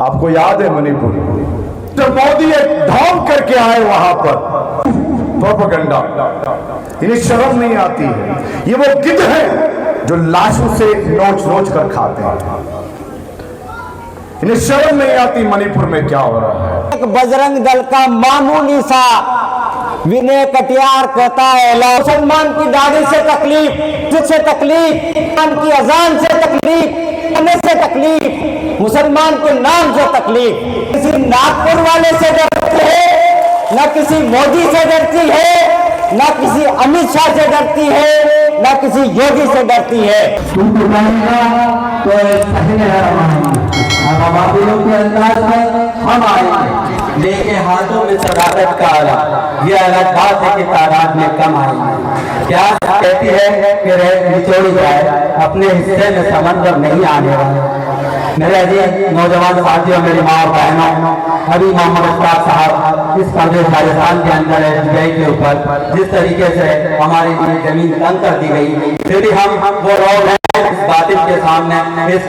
आपको याद है मणिपुर, जब मोदी एक ढोंग करके आए वहां पर प्रोपेगेंडा, इन्हें शर्म नहीं आती है। ये वो गिद्ध है जो लाशों से नोच नोच कर खाते हैं, इन्हें शर्म नहीं आती मणिपुर में क्या हो रहा है। एक बजरंग दल का मामूली सा विनय कटियार कहता है, मुसलमान की दाढ़ी से तकलीफ, से तकलीफ, की अजान से तकलीफ, से तकलीफ, मुसलमान के नाम से तकलीफ। किसी नागपुर वाले से डरती है, न किसी मोदी से डरती है, न किसी अमित शाह से डरती है, न किसी योगी से डरती है। तुमको कहेगा तो सही है, अब बाबुलों के अंदाज में हम आएंगे लेके हाथों में सदाकत का आला। ये अलग बात है कि तादाद में कम आएंगे। क्या कहती है कि रेत निचोड़ी जाए, अपने हिस्से में समंदर नहीं आने वाले। मेरे अजीज नौजवान साथियों, मेरी माँ और बहनों, अभी मोहम्मद अशफाक साहब इस प्रदेश राजस्थान के अंदर एसबीआई के ऊपर जिस तरीके से हमारी जमीन तंग कर दी गई, फिर भी हम वो लोग इस बातिल के सामने, इस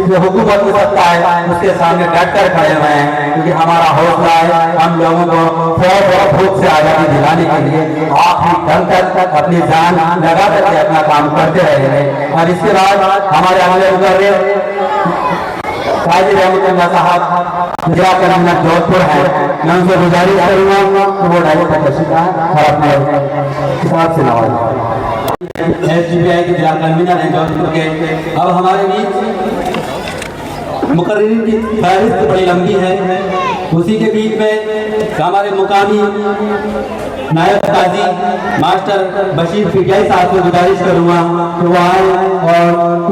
जो हुकूमत की सत्ता है उसके सामने डट कर खड़े हुए हैं, क्योंकि हमारा हौसला है हम लोगों को फौज और भूख से आजादी दिलाने के लिए आखिरी दम तक अपनी जान लगा करके अपना काम करते रहेंगे। और इसके बाद हमारे अगले मुकर्रर काजी रहमतुल्लाह साहब जिला कन्वीनर जोधपुर है, मैं उनसे गुजारिश करूंगा कि वो डायरेक्ट का तशरीफ और अपने हिसाब से नवाजें। एसडीपीआई के जिला कन्वीनर हैं जोधपुर के। अब हमारे बीच मुकर्रिरीन की फहरिस्त बड़ी लंबी है, उसी के बीच में हमारे मुकामी नायब काजी मास्टर बशीर पीटीआई साहब से गुजारिश करूंगा कि वो आए और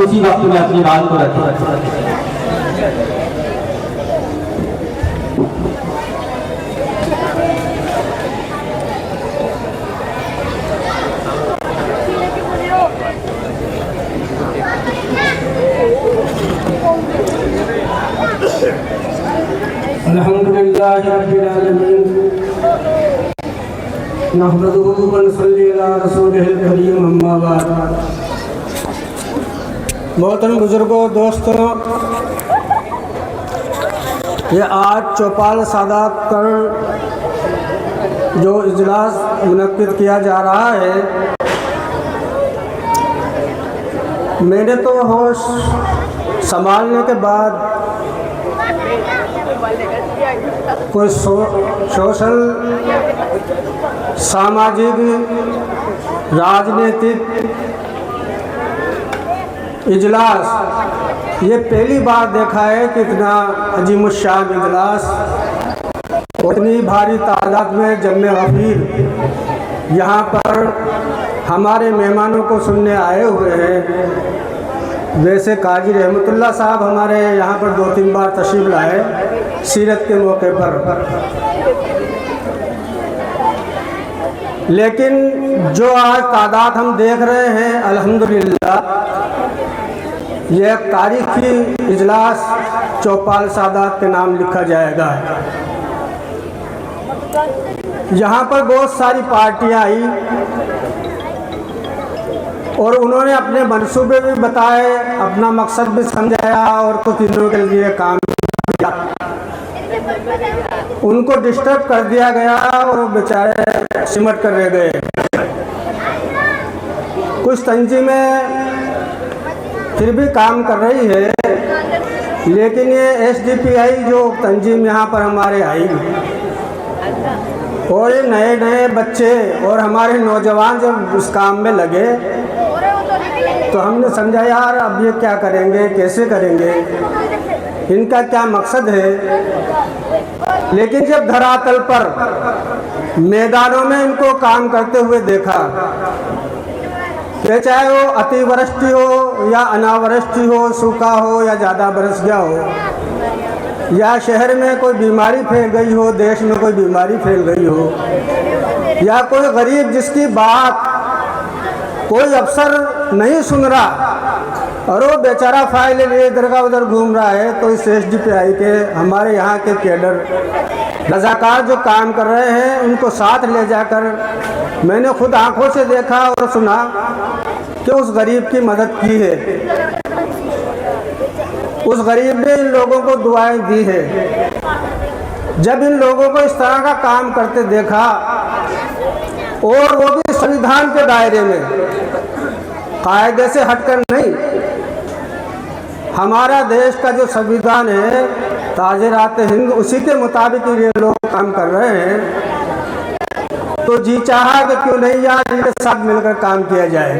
उसी वक्त में अपनी बात को रखें। अल्हम्दुलिल्लाह रब्बिल आलमीन, नहमदुहु व नसल्ली अला रसूलिहिल करीम, अम्मा बाद। मोहतरम बुजुर्गों, दोस्तों, ये आज चौपाल सादात पर जो इजलास मुनक्किद किया जा रहा है, मैंने तो होश संभालने के बाद कोई सोशल, सामाजिक, राजनीतिक इजलास ये पहली बार देखा है कि इतना अजीमुश्शान इजलास, उतनी भारी तादाद में जम्मे गफीर यहाँ पर हमारे मेहमानों को सुनने आए हुए हैं। वैसे काजी रहमतुल्लाह साहब हमारे यहाँ पर 2-3 बार तशरीफ लाए सीरत के मौके पर, लेकिन जो आज तादाद हम देख रहे हैं, अल्हम्दुलिल्लाह यह एक तारीखी इजलास चौपाल सादात के नाम लिखा जाएगा। यहाँ पर बहुत सारी पार्टियाँ आई और उन्होंने अपने मंसूबे भी बताए, अपना मकसद भी समझाया और कुछ दिनों के लिए काम किया। उनको डिस्टर्ब कर दिया गया और वो बेचारे सिमट कर रह गए। कुछ तंजीमें फिर भी काम कर रही है, लेकिन ये एसडीपीआई जो तंजीम यहाँ पर हमारे आई और ये नए नए बच्चे और हमारे नौजवान जब इस काम में लगे तो हमने समझा यार अब ये क्या करेंगे, कैसे करेंगे, इनका क्या मकसद है। लेकिन जब धरातल पर मैदानों में इनको काम करते हुए देखा, चाहे वो अतिवृष्टि हो या अनावृष्टि हो, सूखा हो या ज़्यादा बरस गया हो, या शहर में कोई बीमारी फैल गई हो, देश में कोई बीमारी फैल गई हो, या कोई गरीब जिसकी बात कोई अफसर नहीं सुन रहा और वो बेचारा फाइल लिए इधर का उधर घूम रहा है, तो इस एसडीपीआई के हमारे यहाँ के कैडर रजाकार जो काम कर रहे हैं उनको साथ ले जाकर मैंने खुद आंखों से देखा और सुना कि उस गरीब की मदद की है। उस गरीब ने इन लोगों को दुआएं दी है। जब इन लोगों को इस तरह का काम करते देखा, और वो भी संविधान के दायरे में, कायदे से हटकर नहीं, हमारा देश का जो संविधान है ताज़-ए-रात हिंद, उसी के मुताबिक ये लोग काम कर रहे हैं, तो जी चाहा कि क्यों नहीं यार इनके साथ मिलकर काम किया जाए।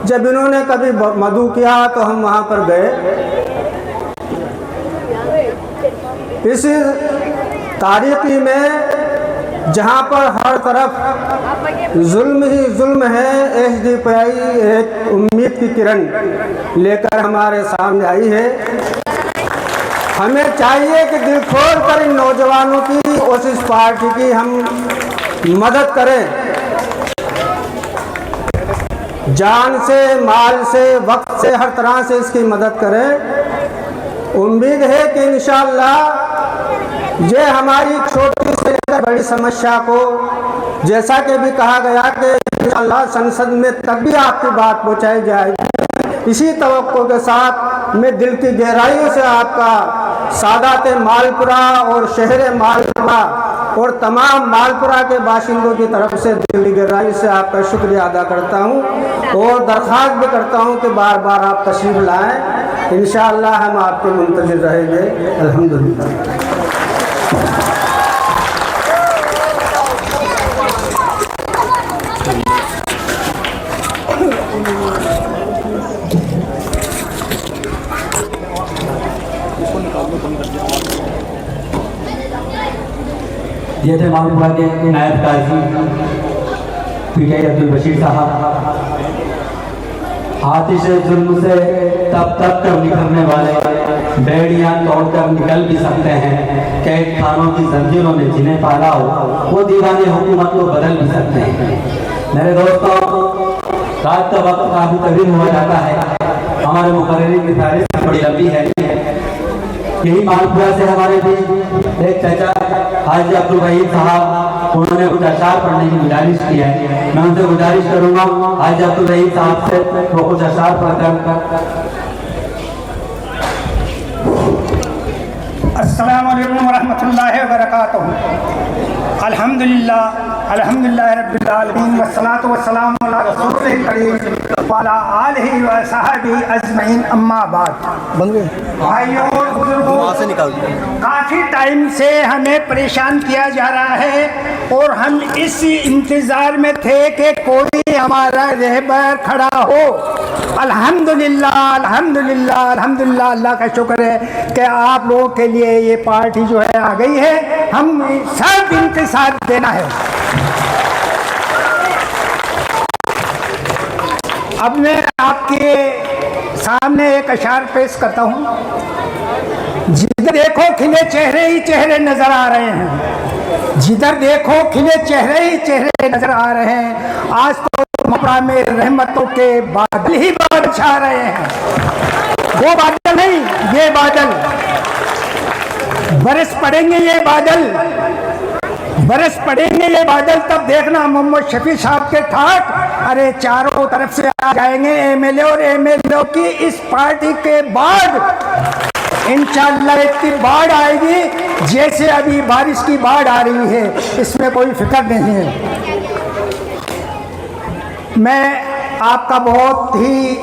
जब इन्होंने कभी मधु किया तो हम वहाँ पर गए। इस तारीखी में जहाँ पर हर तरफ जुल्म ही जुल्म है, एसडीपीआई एक उम्मीद की किरण लेकर हमारे सामने आई है। हमें चाहिए कि दिल खोल कर इन नौजवानों की और इस पार्टी की हम मदद करें, जान से, माल से, वक्त से, हर तरह से इसकी मदद करें। उम्मीद है कि इंशाअल्लाह ये हमारी छोटी से लेकर बड़ी समस्या को, जैसा कि भी कहा गया कि इंशाअल्लाह संसद में तब भी आपकी बात पहुंचाई जाएगी। इसी तवक्को के साथ मैं दिल की गहराइयों से आपका सादात मालपुरा और शहर मालपुरा और तमाम मालपुरा के बाशिंदों की तरफ से दिल की गहराई से आपका शुक्रिया अदा करता हूं, और दरख्वास्त भी करता हूं कि बार बार आप तशरीफ लाएं। इंशाअल्लाह हम आपके मुंतज़िर रहेंगे। अल्हम्दुलिल्लाह। ये थे मालपुरा के नायब काजी पीटीआई अब्दुल बशीर साहब। आतिश जुल्म से तब तक कर निकलने वाले बेड़ियां तोड़कर निकल भी सकते हैं। कैद खानों की जंजीरों में जिन्हें पाला हो वो दीवाने हुकूमत को बदल भी सकते हैं। मेरे दोस्तों, रात का वक्त काफी तवील हुआ जाता है। हमारे मुकर्रिरीन की तारीफ बड़ी लंबी है। यही मालपुरा से हमारे बीच एक चाचा हाजी अब्दुल रहीम साहब, उन्होंने कुछ अशार पढ़ने की गुजारिश की है। मैं उनसे गुजारिश करूंगा हाजी अब्दुल रहीम साहब से वो कुछ अशार पढ़कर। अस्सलामु अलैकुम वरहमतुल्लाहि वबरकातुहू। अल्हम्दुलिल्लाह अल्हम्दुलिल्लाह रब्बिल आलमीन वस्सलातु वस्सलामु अला रसूलिल करीम व अला आलिहि व सहबिही अजमईन, अम्मा बाद। भाइयों और बुजुर्गों, काफ़ी टाइम से हमें परेशान किया जा रहा है और हम इस इंतज़ार में थे कि कोई हमारा रहबर खड़ा हो। अल्हम्दुलिल्लाह अल्हम्दुलिल्लाह अल्हम्दुलिल्लाह, अल्लाह का शुक्र है कि आप लोगों के लिए ये पार्टी जो है आ गई है। हम सब इंतज़ार देना है। अब मैं आपके सामने एक अशार पेश करता हूँ। जिधर देखो खिले चेहरे ही चेहरे नजर आ रहे हैं, जिधर देखो खिले चेहरे ही चेहरे नजर आ रहे हैं। आज तो मपरा में रहमतों के बादल ही बादल छा रहे हैं। वो बादल नहीं, ये बादल बरस पड़ेंगे, ये बादल बरस पड़ेंगे, ये बादल। तब देखना मोहम्मद शफी साहब के ठाट, अरे चारों तरफ से आ जाएंगे एमएलए और एमएलए की इस पार्टी के बाद इंशाअल्लाह इतनी बाढ़ आएगी जैसे अभी बारिश की बाढ़ आ रही है, इसमें कोई फिक्र नहीं है। मैं आपका बहुत ही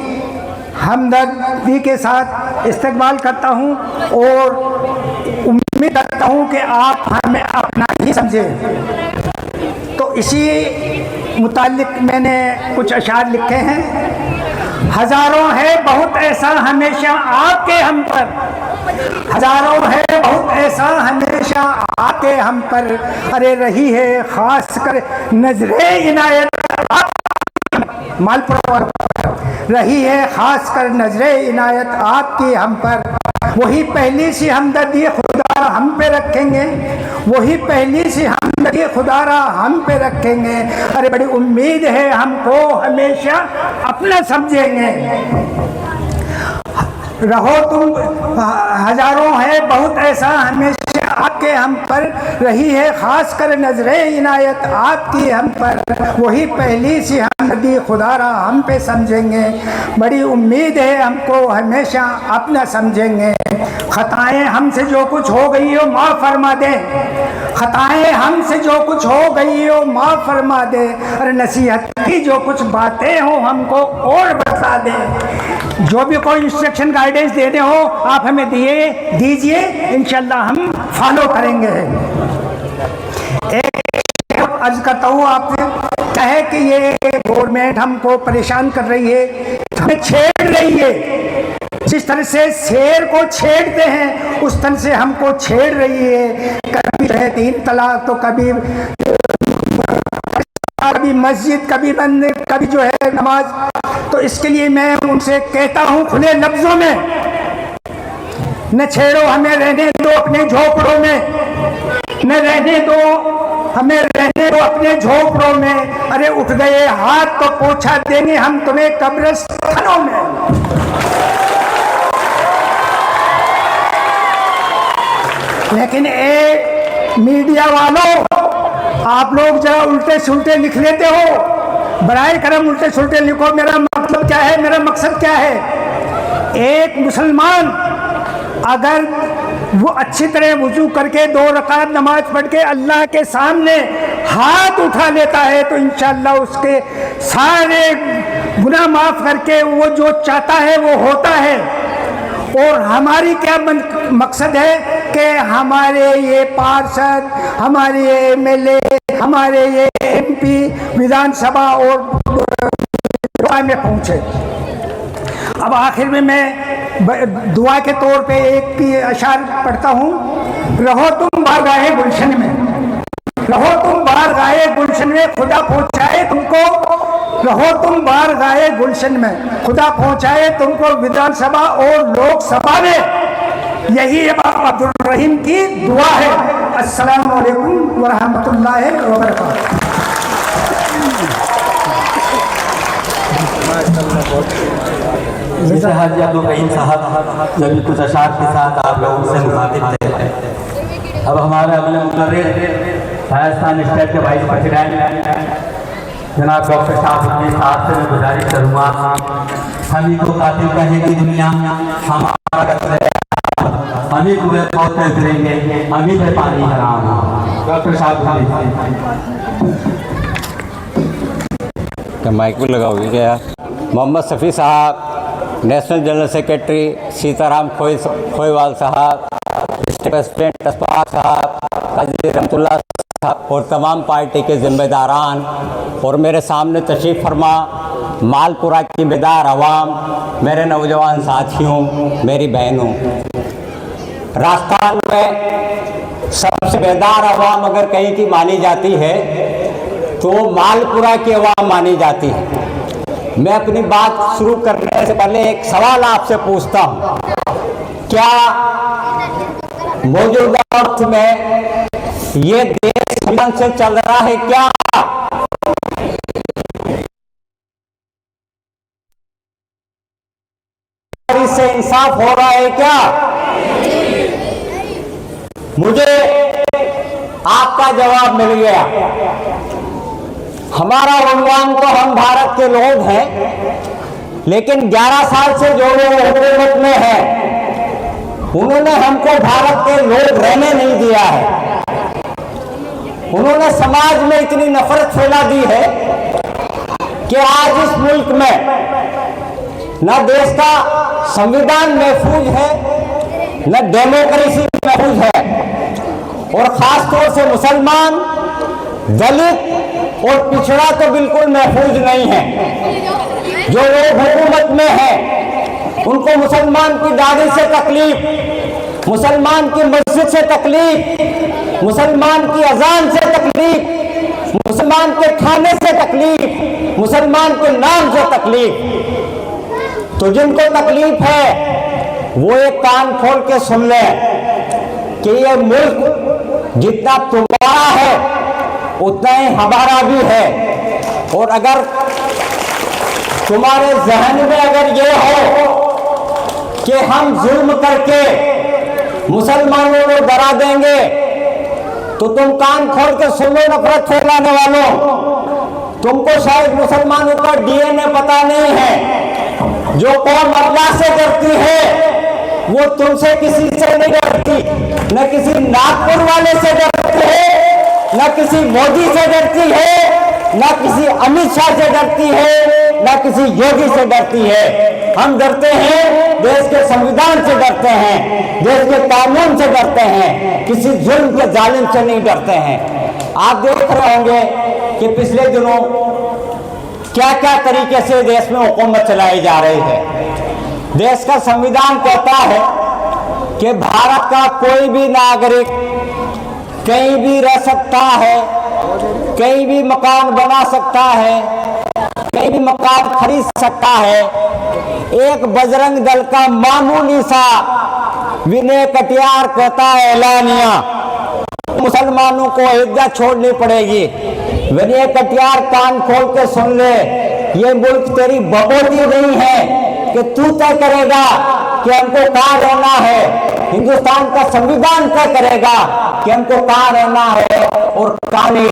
हमदर्दी के साथ इस्तकबाल करता हूं और उम्मीद करता हूं कि आप हमें अपना ही समझें। तो इसी मुतालिक मैंने कुछ अशार लिखे हैं। हजारों है बहुत ऐसा हमेशा आपके हम पर, हजारों है बहुत ऐसा हमेशा आपके हम पर। अरे रही है खास कर नजरे इनायत मालपुरा रही है खास कर नजरे इनायत आपकी हम पर। वही पहली सी हमदर्दी खुदा हम पे रखेंगे, वही पहली सी हमदर्दी खुदारा हम पे रखेंगे। अरे बड़ी उम्मीद है हमको हमेशा अपना समझेंगे। रहो तुम हजारों है बहुत ऐसा हमेशा आपके हम पर रही है, खास कर नजरे इनायत आपकी हम पर, वही पहली सी हमदर्दी खुदारा हम पे समझेंगे, बड़ी उम्मीद है हमको हमेशा अपना समझेंगे। खताएं हमसे जो कुछ हो गई हो माफ़ फरमा दे, खताएं हमसे जो कुछ हो गई हो माफ़ फरमा दे, और नसीहत की जो कुछ बातें हो हमको और बता दे। जो भी कोई इंस्ट्रक्शन गाइडेंस देने हो आप हमें दीजिए, इंशाल्लाह हम फॉलो करेंगे। एक अर्ज करता हूँ आपसे, चाहे कि ये गवर्नमेंट हमको परेशान कर रही है, हमें छेड़ रही है, जिस तरह से शेर को छेड़ते हैं उस तरह से हमको छेड़ रही है। कभी है 3 तलाक तो कभी मस्जिद, कभी मंदिर, कभी जो है नमाज। तो इसके लिए मैं उनसे कहता हूँ खुले लफ्जों में, न छेड़ो हमें, रहने दो अपने झोपड़ों में, न रहने दो हमें, रहने दो अपने झोपड़ों में। अरे उठ गए हाथ तो पोछा देंगे हम तुम्हें कब्रिस्तानों में। लेकिन ए मीडिया वालों, आप लोग जरा उल्टे सुल्टे लिख लेते हो, बराए करम उल्टे सुल्टे लिखो। मेरा मतलब क्या है, मेरा मकसद क्या है? एक मुसलमान अगर वो अच्छी तरह वुजू करके 2 रकात नमाज पढ़ के अल्लाह के सामने हाथ उठा लेता है तो इंशाअल्लाह उसके सारे गुनाह माफ़ करके वो जो चाहता है वो होता है। और हमारी क्या मकसद है कि हमारे ये पार्षद, हमारे ये एमएलए, हमारे ये एमपी विधानसभा और में पहुँचे। अब आखिर में मैं दुआ के तौर पे एक की अशार पढ़ता हूँ। रहो तुम बारगाहे गुलशन में, रहो तुम बारगाहे गुलशन में, खुदा पहुँचाए तुमको, रहो तुम बारगाहे गुलशन में, खुदा पहुँचाए तुमको विधानसभा और लोकसभा में। यही अब्दुल रहीम की दुआ है। अस्सलाम वालेकुम व रहमतुल्लाहि व बरकातहू। जैसे हाजी अब्दुल रहीम साहब जब कुछ अशार के साथ आप लोगों से मुखातिब थे, अब हमारे अगले मुकर्रिर राजस्थान स्टेट के वाइस प्रेसिडेंट जनाब डॉक्टर शाहबुद्दीन साहब से मैं गुजारिश करूँगा, हम ही को कातिल कहेगी दुनिया, हमारा हम ही कुएं खोदते फिरेंगे, हम ही पे पानी हराम। डॉक्टर शाहबुद्दीन क्या माइक भी लगाओगे क्या यार? मोहम्मद शफी साहब, national general secretary Sitaram Khoiwal साहब, स्टेट प्रेसिडेंट अशफाक साहब, काजी रहमतुल्लाह साहब और तमाम पार्टी के जिम्मेदारान, और मेरे सामने तशरीफ़ फरमा मालपुरा की बेदार अवाम, मेरे नौजवान साथियों, मेरी बहनों, राजस्थान में सबसे बेदार अवाम अगर कहीं की मानी जाती है तो मालपुरा की अवाम मानी जाती है। मैं अपनी बात शुरू करने से पहले एक सवाल आपसे पूछता हूँ, क्या मौजूदा वक्त में ये देश से चल रहा है क्या? इससे इंसाफ हो रहा है क्या? मुझे आपका जवाब मिल गया। हमारा उन्वान तो हम भारत के लोग हैं, लेकिन 11 साल से जो लोग हुकूमत में हैं उन्होंने हमको भारत के लोग रहने नहीं दिया है। उन्होंने समाज में इतनी नफरत फैला दी है कि आज इस मुल्क में न देश का संविधान महफूज है, न डेमोक्रेसी महफूज है, और ख़ास तौर से मुसलमान, दलित और पिछड़ा तो बिल्कुल महफूज नहीं है। जो लोग हुकूमत में हैं उनको मुसलमान की दाढ़ी से तकलीफ, मुसलमान की मस्जिद से तकलीफ, मुसलमान की अजान से तकलीफ, मुसलमान के खाने से तकलीफ, मुसलमान के नाम से तकलीफ। तो जिनको तकलीफ है वो एक कान खोल के सुन लें कि ये मुल्क जितना तुम्हारा है उतना ही हमारा भी है। और अगर तुम्हारे जहन में अगर ये हो कि हम जुल्म करके मुसलमानों को डरा देंगे, तो तुम कान खोल के सुन लो नफरत फैलाने वालों, तुमको शायद मुसलमानों का डीएनए पता नहीं है। जो कौम अल्लाह से डरती है वो तुमसे किसी से नहीं डरती, न किसी नागपुर वाले से डरती है, न किसी मोदी से डरती है, न किसी अमित शाह से डरती है, न किसी योगी से डरती है। हम डरते हैं देश के संविधान से डरते हैं, देश के कानून से डरते हैं, किसी जुल्म के जालिम से नहीं डरते हैं। आप देख रहे होंगे कि पिछले दिनों क्या क्या तरीके से देश में हुकूमत चलाई जा रही है। देश का संविधान कहता है कि भारत का कोई भी नागरिक कहीं भी रह सकता है, कहीं भी मकान बना सकता है, कहीं भी मकान खरीद सकता है। एक बजरंग दल का मामूली सा विनय कटियार कहता है एलानिया, मुसलमानों को अयोध्या छोड़नी पड़ेगी। विनय कटियार कान खोल के सुन ले, ये मुल्क तेरी बबोती नहीं है कि तू तय करेगा कि हमको कहाँ रहना है। हिंदुस्तान का संविधान तय करेगा कि हमको कहाँ रहना है और कहाँ नहीं।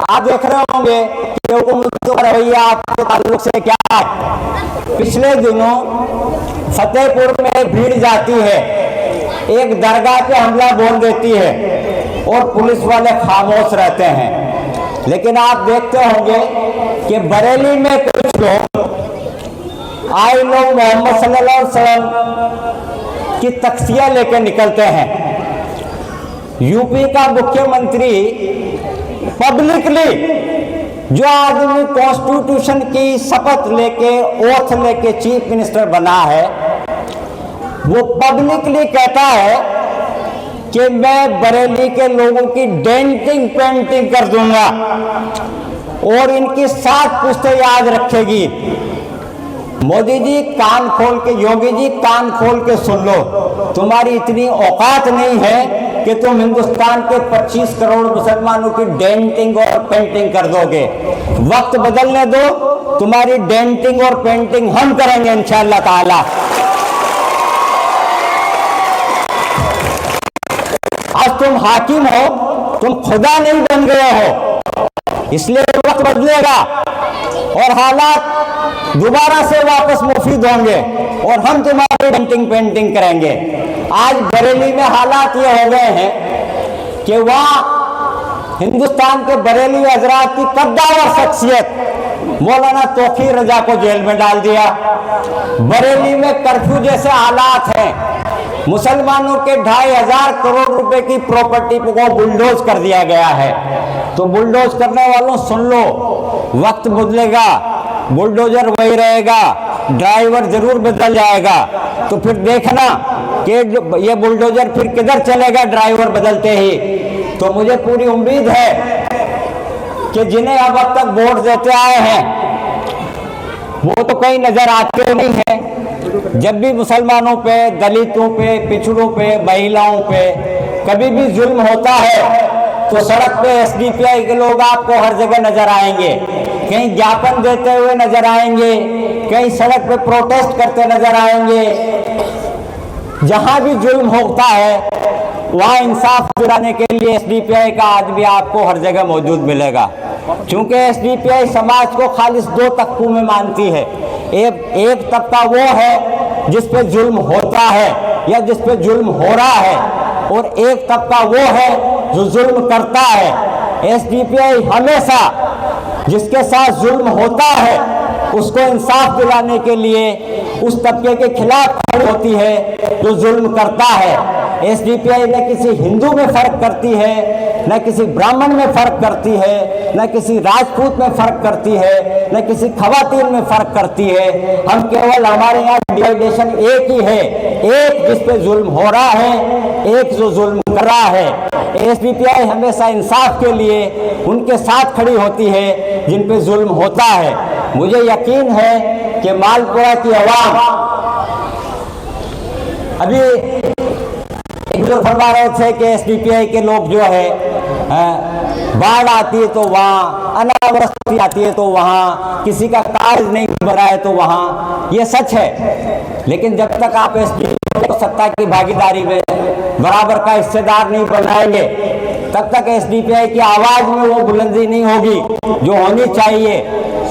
आप देख रहे होंगे कि हुकूमतों का रवैया आपके ताल्लुक से क्या है। पिछले दिनों फतेहपुर में भीड़ जाती है, एक दरगाह पे हमला बोल देती है और पुलिस वाले खामोश रहते हैं। लेकिन आप देखते होंगे कि बरेली में कुछ लोग आए लोग मोहम्मद सल्लल्लाहु अलैहि वसल्लम की तख्तियां लेकर निकलते हैं। यूपी का मुख्यमंत्री पब्लिकली जो आदमी कॉन्स्टिट्यूशन की शपथ लेके ओथ लेके चीफ मिनिस्टर बना है, वो पब्लिकली कहता है कि मैं बरेली के लोगों की डेंटिंग पेंटिंग कर दूंगा और इनकी 7 पुश्तें याद रखेगी। मोदी जी कान खोल के, योगी जी कान खोल के सुन लो, तुम्हारी इतनी औकात नहीं है कि तुम हिंदुस्तान के 25 करोड़ मुसलमानों की डेंटिंग और पेंटिंग कर दोगे। वक्त बदलने दो, तुम्हारी डेंटिंग और पेंटिंग हम करेंगे इंशाअल्लाह ताला। आज तुम हाकिम हो, तुम खुदा नहीं बन गए हो, इसलिए वक्त बदलेगा और हालात दोबारा से वापस मुफीद होंगे और हम तुम्हारी पेंटिंग पेंटिंग करेंगे। आज बरेली में हालात ये हो गए हैं कि वहाँ हिंदुस्तान के बरेली हजरात की कद्दावर शख्सियत मौलाना तौकीर रजा को जेल में डाल दिया। बरेली में कर्फ्यू जैसे हालात हैं, मुसलमानों के 2,500 करोड़ रुपए की प्रॉपर्टी को बुलडोज कर दिया गया है। तो बुलडोज करने वालों सुन लो, वक्त बदलेगा, बुलडोजर वही रहेगा, ड्राइवर जरूर बदल जाएगा। तो फिर देखना कि ये बुलडोजर फिर किधर चलेगा ड्राइवर बदलते ही। तो मुझे पूरी उम्मीद है कि जिन्हें अब तक वोट देते आए हैं वो तो कहीं नजर आते नहीं हैं। जब भी मुसलमानों पे, दलितों पे, पिछड़ों पे, महिलाओं पे कभी भी जुल्म होता है तो सड़क पे एसडीपीआई के लोग आपको हर जगह नजर आएंगे, कहीं ज्ञापन देते हुए नजर आएंगे, कहीं सड़क पे प्रोटेस्ट करते नजर आएंगे। जहां भी जुल्म होता है वहां इंसाफ दिलाने के लिए एसडीपीआई का आदमी आपको हर जगह मौजूद मिलेगा। क्योंकि एसडीपीआई समाज को खालिस 2 तबकों में मानती है। एक तबका वो है जिस पे जुल्म होता है या जिस पे जुल्म हो रहा है, और एक तबका वो है जो जुल्म करता है। एसडीपीआई हमेशा जिसके साथ जुल्म होता है उसको इंसाफ दिलाने के लिए उस तबके के खिलाफ खड़ी होती है जो जुल्म करता है। एसडीपीआई न किसी हिंदू में फर्क करती है, न किसी ब्राह्मण में फर्क करती है, न किसी राजपूत में फर्क करती है, न किसी खवातीन में फर्क करती है। हम केवल, हमारे यहाँ डिवाइडेशन एक ही है, एक जिस पे जुल्म हो रहा है, एक जो जुल्म कर रहा है। एसडीपीआई हमेशा इंसाफ के लिए उनके साथ खड़ी होती है जिन पे जुल्म होता है। मुझे यकीन है कि मालपुरा की आवाम, अभी एक जो फरमा रहे थे कि एसडीपीआई के लोग जो है बाढ़ आती है तो वहाँ, अनावृष्टि आती है तो वहाँ, किसी का कार्य नहीं बना है तो वहाँ, ये सच है। लेकिन जब तक आप एसडीपीआई को सत्ता की भागीदारी में बराबर का हिस्सेदार नहीं बनाएंगे, तब तक एसडीपीआई की आवाज में वो बुलंदी नहीं होगी जो होनी चाहिए।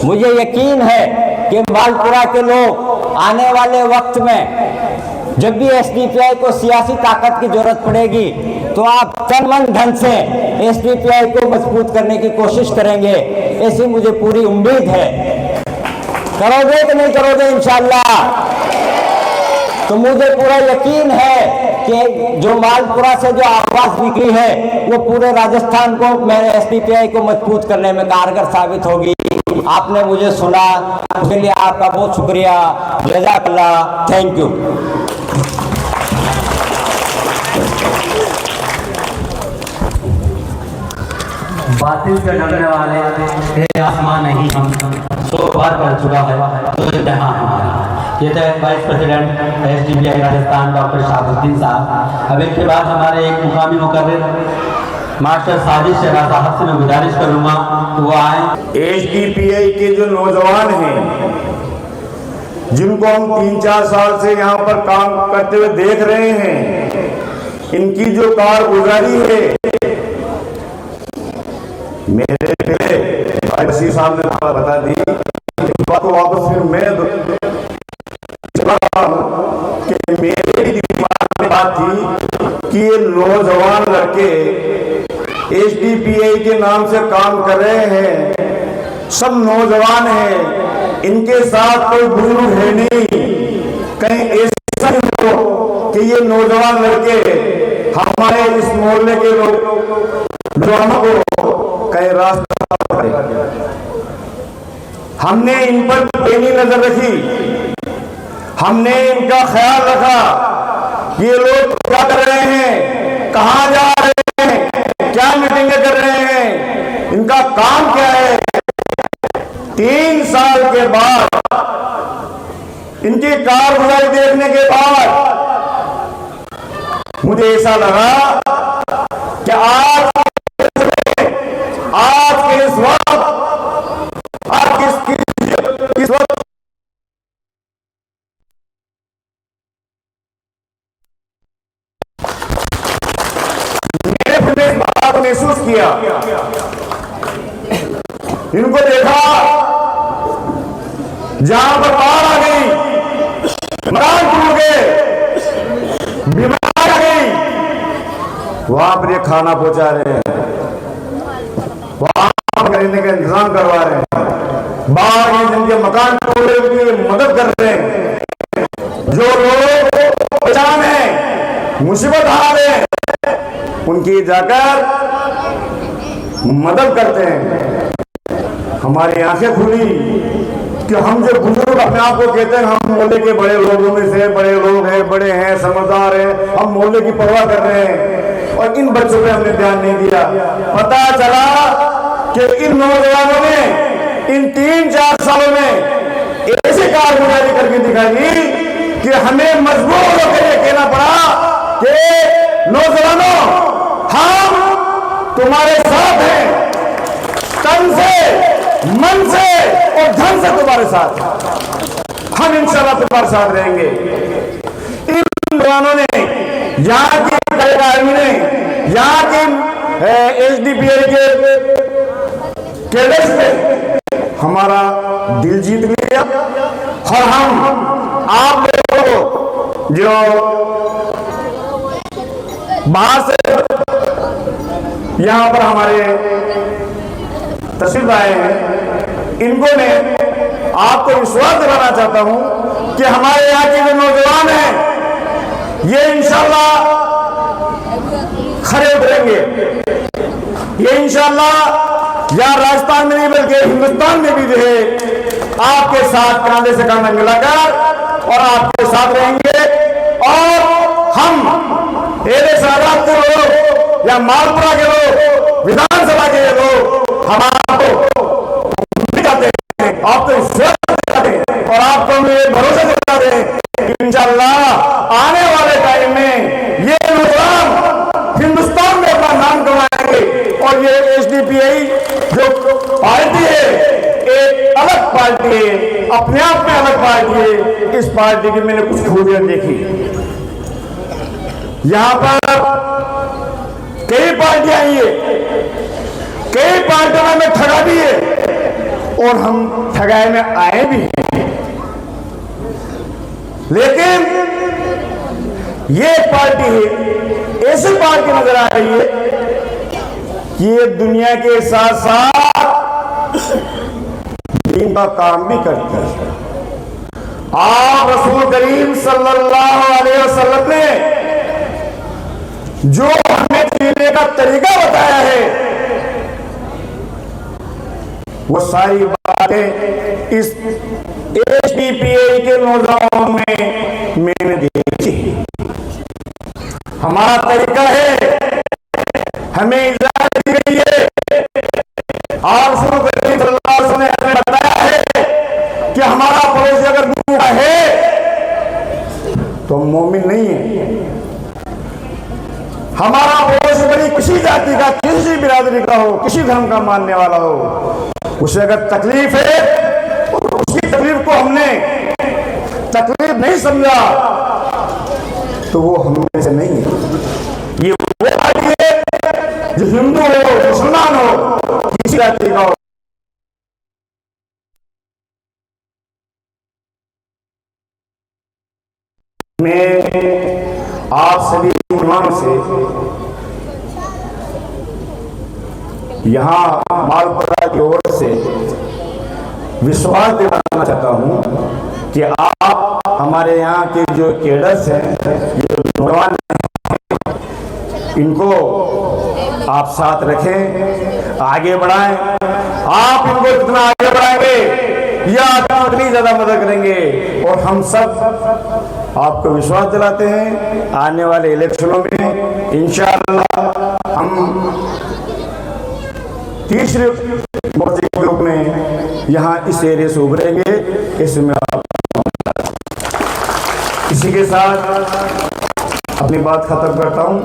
मुझे यकीन है कि मालपुरा के लोग आने वाले वक्त में जब भी एसडीपीआई को सियासी ताकत की जरूरत पड़ेगी तो आप तन मन धन से एसडीपीआई को मजबूत करने की कोशिश करेंगे, ऐसी मुझे पूरी उम्मीद है। करोगे कि नहीं करोगे इंशाअल्लाह? तो मुझे पूरा यकीन है कि जो मालपुरा से जो आवाज निकली है वो पूरे राजस्थान को, मेरे एसडीपीआई को मजबूत करने में कारगर साबित होगी। आपने मुझे सुना, उसके लिए आपका बहुत शुक्रिया। जज़ाकल्लाह, थैंक यू। बातिल से डरने वाले हे आसमान नहीं हम सो बार कर चुका है तो जहाँ हमारा। ये थे vice president SDPI Rajasthan doctor Shahabuddin साहब। अब इनके बाद हमारे एक मुकामी मुकर्रर मास्टर साजिद शहरा साहब से मैं गुजारिश करूँगा कि वो आए। एसडीपीआई के जो नौजवान हैं, जिनको हम 3-4 साल से यहाँ पर काम करते हुए देख रहे हैं, इनकी जो कारगुजारी है, मेरे भाई वसीम साहब ने बता दी, इस बात को वापस फिर मैं कि मेरे दिमाग में बात थी कि ये नौजवान लड़के एसडीपीआई के नाम से काम कर रहे हैं, सब नौजवान हैं, इनके साथ कोई बुजुर्ग है नहीं। कहीं ऐसा नहीं हो कि ये नौजवान लड़के हमारे इस मोहल्ले के नौजवानों को कहीं रास्ता पड़े। हमने इन पर पैनी नजर रखी, हमने इनका ख्याल रखा, ये लोग क्या कर रहे हैं, कहां जा रहे हैं, क्या मीटिंगें कर रहे हैं, इनका काम क्या है। 3 साल के बाद इनकी कारगुजारी देखने के बाद मुझे ऐसा लगा कि आज के इस वक्त, आज किस वक्त मैंने इस बात को महसूस किया, इनको देखा, जहां पर बाढ़ आ गई, मकान टूट गए, बीमारी आ गई, वहां पर ये खाना पहुंचा रहे हैं, वहां रहने का इंतजाम करवा रहे हैं, बाहर ये जिनके मकान टूटे उनकी मदद कर रहे हैं, जो लोग परेशान हैं, मुसीबत हाल है, उनकी जाकर मदद करते हैं। हमारी आंखें खुली कि हम जो बुजुर्ग अपने आप को कहते हैं हम मोहल्ले के बड़े लोगों में से बड़े लोग हैं, बड़े हैं, समझदार हैं, हम मोहल्ले की परवाह कर रहे हैं, और इन बच्चों पे हमने ध्यान नहीं दिया। पता चला कि इन नौजवानों ने इन 3-4 सालों में ऐसी कारगुजारी करके दिखाई कि हमें मजबूर होकर यह कहना पड़ा कि नौजवानों, हम तुम्हारे साथ हैं, तन से, मन से और धन से तुम्हारे साथ, हम इंशाल्लाह तुम्हारे साथ रहेंगे। इन नौजवानों ने, यहाँ की कार्यकारिणी ने, यहाँ के एसडीपीआई के कैडेट्स ने हमारा दिल जीत लिया, और हम आप लोगों को जो बाहर से यहां पर हमारे तशरीफ आए हैं, इनको मैं आपको विश्वास दिलाना चाहता हूं कि हमारे यहाँ के जो नौजवान हैं ये इंशाल्लाह खड़े उतरेंगे, ये इंशाल्लाह या राजस्थान में नहीं बल्कि हिंदुस्तान में भी जो है आपके साथ कांधे से कांधा मिलाकर और आपके साथ रहेंगे। और हम एरे सादात के लोग या मालपुरा के लोग, विधानसभा के लोग, हम आपको दिखाते हैं, आपको विश्वास दिखाते हैं और आपको हम ये भरोसा दिखाते हैं कि इंशाल्लाह आने वाले टाइम में ये नौजवान हिंदुस्तान में अपना नाम कमाएंगे और ये एसडीपीआई पीटीआई जो पार्टी है एक अलग पार्टी है, अपने आप में अलग पार्टी है। इस पार्टी की मैंने कुछ खूबियां देखी। यहां पर कई पार्टियां आई है, कई पार्टियों में ठगा भी है और हम ठगाए में आए भी हैं, लेकिन ये पार्टी है, ऐसी पार्टी नजर आ रही है कि ये दुनिया के साथ साथ दीन का काम भी करती है। आप रसूल करीम सल्लल्लाहु अलैहि वसल्लम ने जो हमें जीने का तरीका बताया है, वो सारी बातें इस एचपीपीआई के नौजवानों में मैंने देखी। हमारा तरीका है, हमें इजाजत दी गई है। आप रसूल करीम सल्लल्लाहु अलैहि वसल्लम ने हमें बताया है कि हमारा पड़ोसी अगर भूखा है तो मोमिन नहीं है। हमारा पड़ोसी बड़ी किसी जाति का, किसी बिरादरी का हो, किसी धर्म का मानने वाला हो, उसे अगर तकलीफ है, उसकी तकलीफ को हमने तकलीफ नहीं समझा तो वो हम में से नहीं है। ये वो पार्टी है जो हिंदू हो, मुसलमान हो, किसी जाति का हो। मैं आप सभी मुसलमानों से यहां मालपुरा की ओर से विश्वास दिलाना चाहता हूं कि आप हमारे यहाँ के जो कैडर्स हैं, जो नौजवान हैं, इनको आप साथ रखें, आगे बढ़ाएं। आप इनको जितना आगे बढ़ाएंगे या उतनी ज्यादा मदद करेंगे। और हम सब आपको विश्वास दिलाते हैं, आने वाले इलेक्शनों में इंशाअल्लाह हम तीसरे मोर्चे के रूप में यहाँ इस एरिया से उभरेंगे। इसमें आप इसी के साथ अपनी बात खत्म करता हूँ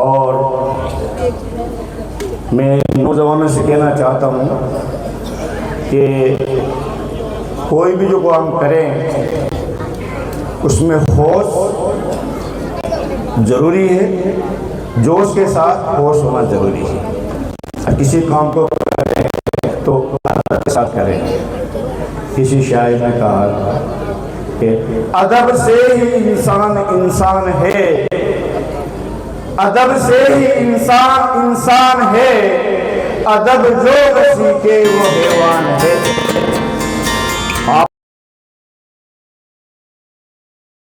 और मैं नौजवानों से कहना चाहता हूँ कि कोई भी जो काम करें उसमें होश जरूरी है, जोश के साथ होश होना जरूरी है। किसी काम को करें तो अदब के साथ करें। किसी शायर ने कहा कि अदब से ही इंसान इंसान है, अदब से ही इंसान इंसान है, अदब जो सीखे वो हैवान है।